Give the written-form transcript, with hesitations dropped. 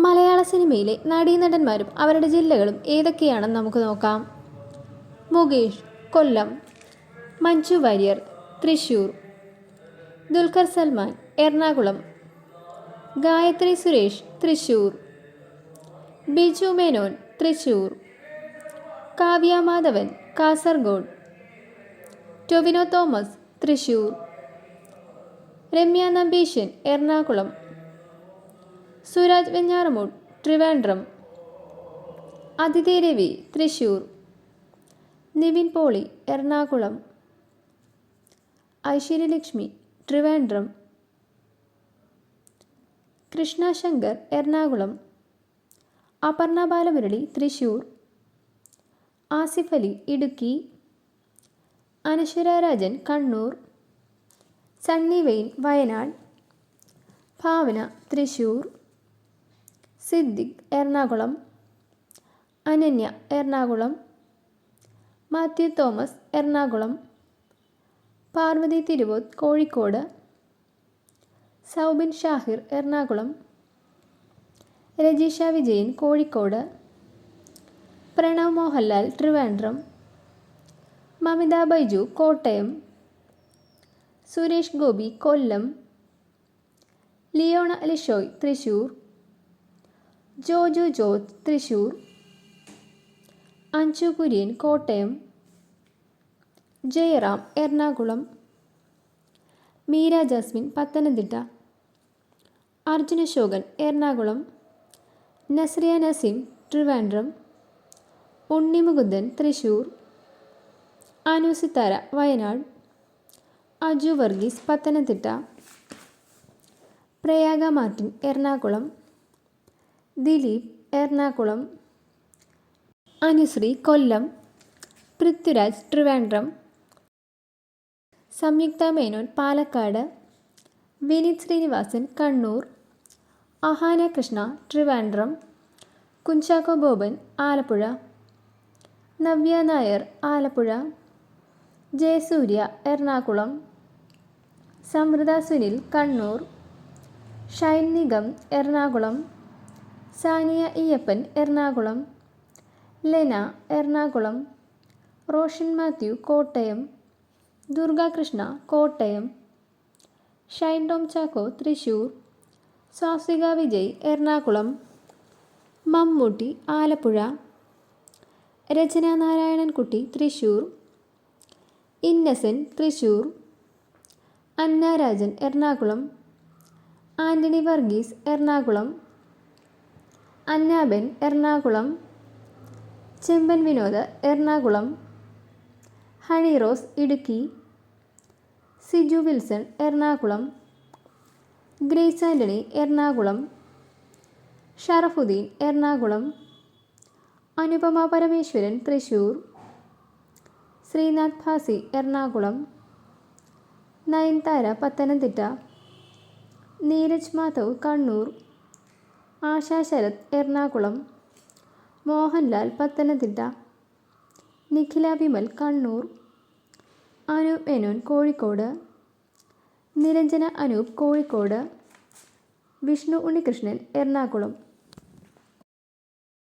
മലയാള സിനിമയിലെ നടീനടന്മാരും അവരുടെ ജില്ലകളും ഏതൊക്കെയാണെന്ന് നമുക്ക് നോക്കാം. മുകേഷ് കൊല്ലം, മഞ്ജു വാര്യർ തൃശ്ശൂർ, ദുൽഖർ സൽമാൻ എറണാകുളം, ഗായത്രി സുരേഷ് തൃശ്ശൂർ, ബിജു മേനോൻ തൃശ്ശൂർ, കാവ്യ മാധവൻ കാസർഗോഡ്, ടൊവിനോ തോമസ് തൃശ്ശൂർ, രമ്യ നമ്പീശൻ എറണാകുളം, സുരാജ് വെഞ്ഞാറമൂട് ട്രിവാൻഡ്രം, അതിഥി രവി തൃശ്ശൂർ, നിവിൻ പോളി എറണാകുളം, ഐശ്വര്യലക്ഷ്മി ട്രിവാൻഡ്രം, കൃഷ്ണ ശങ്കർ എറണാകുളം, അപർണ ബാലമുരളി തൃശ്ശൂർ, ആസിഫ് അലി ഇടുക്കി, അനശ്വര രാജൻ കണ്ണൂർ, സണ്ണി വെയിൻ വയനാട്, ഭാവന തൃശ്ശൂർ, സിദ്ദിഖ് എറണാകുളം, അനന്യ എറണാകുളം, മാത്യു തോമസ് എറണാകുളം, പാർവതി തിരുവോത്ത് കോഴിക്കോട്, സൗബിൻ ഷാഹിർ എറണാകുളം, രജിഷ വിജയൻ കോഴിക്കോട്, പ്രണവ് മോഹൻലാൽ ട്രിവാൻഡ്രം, മമിത ബൈജു കോട്ടയം, സുരേഷ് ഗോപി കൊല്ലം, Leona Lishoy Thrissur, Joju George Thrissur, Anju Kurian Kottayam, Jayaram Ernakulam, Meera Jasmine Pathanamthitta, Arjuna Ashokan Ernakulam, Nazriya Naseem Trivandrum, Unni Mukundan Thrissur, Anu Sithara Wayanad, Aju Varghese Pathanamthitta, Prayaga Martin Ernakulam, Dileep Ernakulam, Anusree കൊല്ലം, പൃഥ്വിരാജ് ട്രിവാൻഡ്രം, സംയുക്ത മേനോൻ പാലക്കാട്, വിനീത് ശ്രീനിവാസൻ കണ്ണൂർ, അഹാന കൃഷ്ണ ട്രിവാൻഡ്രം, കുഞ്ചാക്കോ ബോബൻ ആലപ്പുഴ, നവ്യ നായർ ആലപ്പുഴ, ജയസൂര്യ എറണാകുളം, സമൃത സുനിൽ കണ്ണൂർ, ഷൈൻ നിഗം എറണാകുളം, സാനിയ ഇയ്യപ്പൻ എറണാകുളം, ലെന എറണാകുളം, റോഷൻ മാത്യു കോട്ടയം, ദുർഗാകൃഷ്ണ കോട്ടയം, ഷൈൻ ടോം ചാക്കോ തൃശ്ശൂർ, സ്വാസിക വിജയ് എറണാകുളം, മമ്മൂട്ടി ആലപ്പുഴ, രചന നാരായണൻകുട്ടി തൃശ്ശൂർ, ഇന്നസെൻറ്റ് തൃശ്ശൂർ, അന്ന രാജൻ എറണാകുളം, ആൻ്റണി വർഗീസ് എറണാകുളം, അന്നാബെൻ എറണാകുളം, ചെമ്പൻ വിനോദ് എറണാകുളം, ഹണി റോസ് ഇടുക്കി, സിജു വിൽസൺ എറണാകുളം, ഗ്രേസ് ആൻ്റണി എറണാകുളം, ഷറഫുദ്ദീൻ എറണാകുളം, അനുപമ പരമേശ്വരൻ തൃശ്ശൂർ, ശ്രീനാഥ് ഭാസി എറണാകുളം, നയൻതാര പത്തനംതിട്ട, നീരജ് മാധവ് കണ്ണൂർ, ആശാ ശരത് എറണാകുളം, മോഹൻലാൽ പത്തനംതിട്ട, നിഖില വിമൽ കണ്ണൂർ, അനൂപ് മേനോൻ കോഴിക്കോട്, നിരഞ്ജന അനൂപ് കോഴിക്കോട്, വിഷ്ണു ഉണ്ണികൃഷ്ണൻ എറണാകുളം.